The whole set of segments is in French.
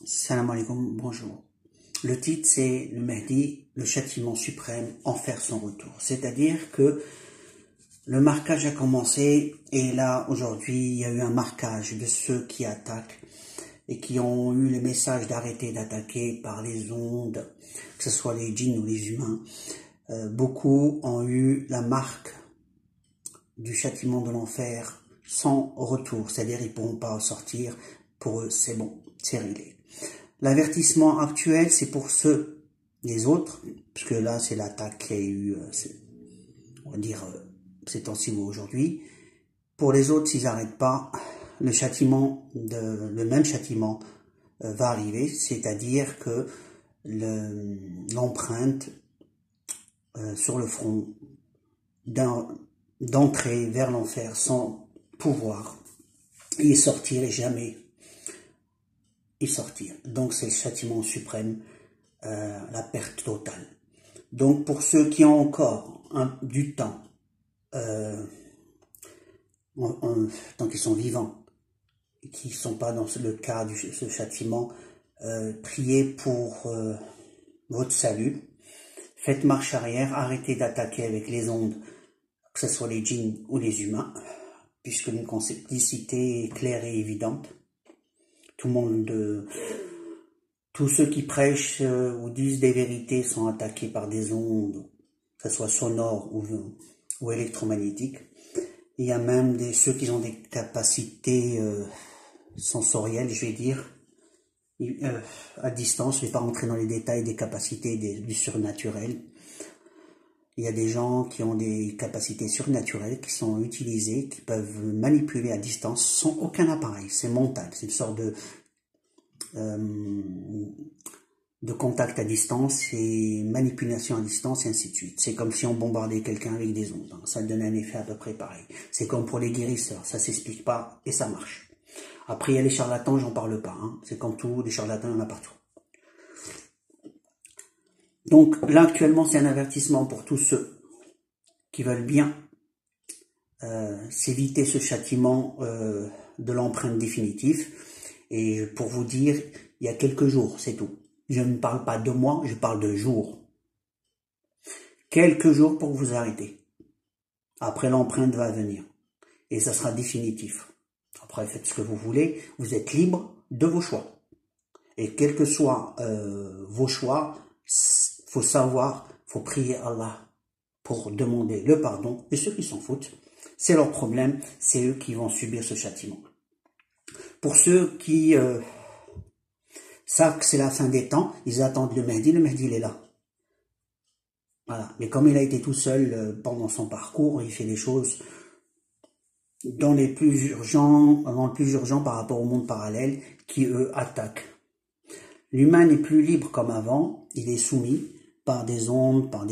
Salam alaikum, bonjour. Le titre c'est le Mahdi, le châtiment suprême, en faire son retour. C'est-à-dire que le marquage a commencé et là aujourd'hui il y a eu un marquage de ceux qui attaquent et qui ont eu le message d'arrêter d'attaquer par les ondes, que ce soit les djinns ou les humains. Beaucoup ont eu la marque du châtiment de l'enfer sans retour, c'est-à-dire ils ne pourront pas en sortir. Pour eux c'est bon, c'est réglé. L'avertissement actuel, c'est pour ceux, les autres, puisque là, c'est l'attaque qui a eu, on va dire, ces temps-ci ou aujourd'hui. Pour les autres, s'ils n'arrêtent pas, le même châtiment va arriver, c'est-à-dire que l'empreinte sur le front d'entrer vers l'enfer sans pouvoir y sortir et jamais y sortir. Donc c'est le châtiment suprême, la perte totale. Donc pour ceux qui ont encore du temps, tant qu'ils sont vivants, qui ne sont pas dans le cas de ce châtiment, priez pour votre salut. Faites marche arrière, arrêtez d'attaquer avec les ondes, que ce soit les djinns ou les humains, puisque une complicité est claire et évidente. Tout le monde, tous ceux qui prêchent ou disent des vérités sont attaqués par des ondes, que ce soit sonores ou électromagnétiques. Il y a même ceux qui ont des capacités sensorielles, je vais dire, à distance. Je ne vais pas rentrer dans les détails des capacités du surnaturel. Il y a des gens qui ont des capacités surnaturelles qui sont utilisées, qui peuvent manipuler à distance sans aucun appareil. C'est mental, c'est une sorte de contact à distance et manipulation à distance et ainsi de suite. C'est comme si on bombardait quelqu'un avec des ondes. Ça donne un effet à peu près pareil. C'est comme pour les guérisseurs, ça s'explique pas et ça marche. Après il y a les charlatans, j'en parle pas. C'est comme tout, les charlatans il y en a partout. Donc là actuellement c'est un avertissement pour tous ceux qui veulent bien s'éviter ce châtiment de l'empreinte définitive. Et pour vous dire, il y a quelques jours, c'est tout. Je ne parle pas de mois, je parle de jours. Quelques jours pour vous arrêter. Après l'empreinte va venir. Et ça sera définitif. Après faites ce que vous voulez, vous êtes libre de vos choix. Et quels que soient vos choix, faut savoir, faut prier Allah pour demander le pardon. Et ceux qui s'en foutent, c'est leur problème, c'est eux qui vont subir ce châtiment. Pour ceux qui savent que c'est la fin des temps, ils attendent le Mahdi il est là. Voilà. Mais comme il a été tout seul pendant son parcours, il fait les choses dans le plus urgent par rapport au monde parallèle qui, eux, attaquent. L'humain n'est plus libre comme avant, il est soumis par des ondes, par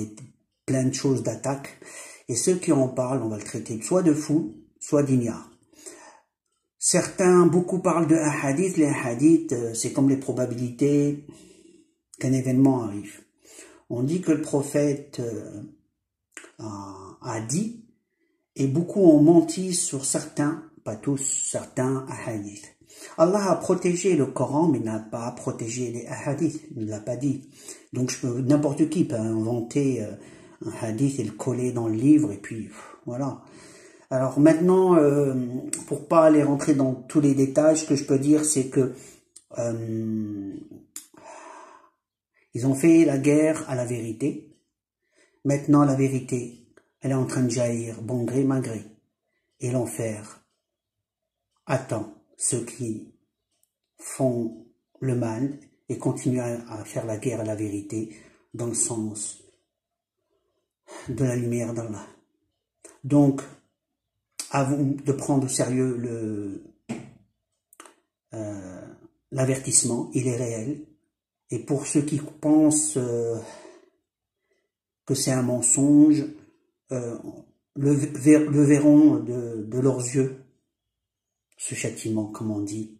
plein de choses d'attaque. Et ceux qui en parlent, on va le traiter soit de fou, soit d'ignare. Beaucoup parlent de hadith. Les hadiths, c'est comme les probabilités qu'un événement arrive. On dit que le prophète a dit, et beaucoup ont menti sur certains, pas tous, certains hadiths. Allah a protégé le Coran, mais n'a pas protégé les hadiths, il ne l'a pas dit. Donc n'importe qui peut inventer un hadith et le coller dans le livre, et puis voilà. Alors maintenant, pour pas aller rentrer dans tous les détails, ce que je peux dire, c'est que ils ont fait la guerre à la vérité. Maintenant, la vérité, elle est en train de jaillir, bon gré, mal gré. Et l'enfer attend ceux qui font le mal et continuent à faire la guerre à la vérité dans le sens de la lumière d'Allah. Donc, à vous de prendre au sérieux l'avertissement, il est réel. Et pour ceux qui pensent que c'est un mensonge, le verront de leurs yeux, ce châtiment, comme on dit,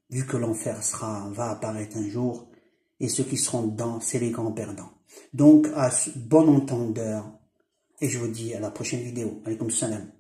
vu que l'enfer va apparaître un jour, et ceux qui seront dedans, c'est les grands perdants. Donc, à bon entendeur, et je vous dis à la prochaine vidéo. Alaykoum salam.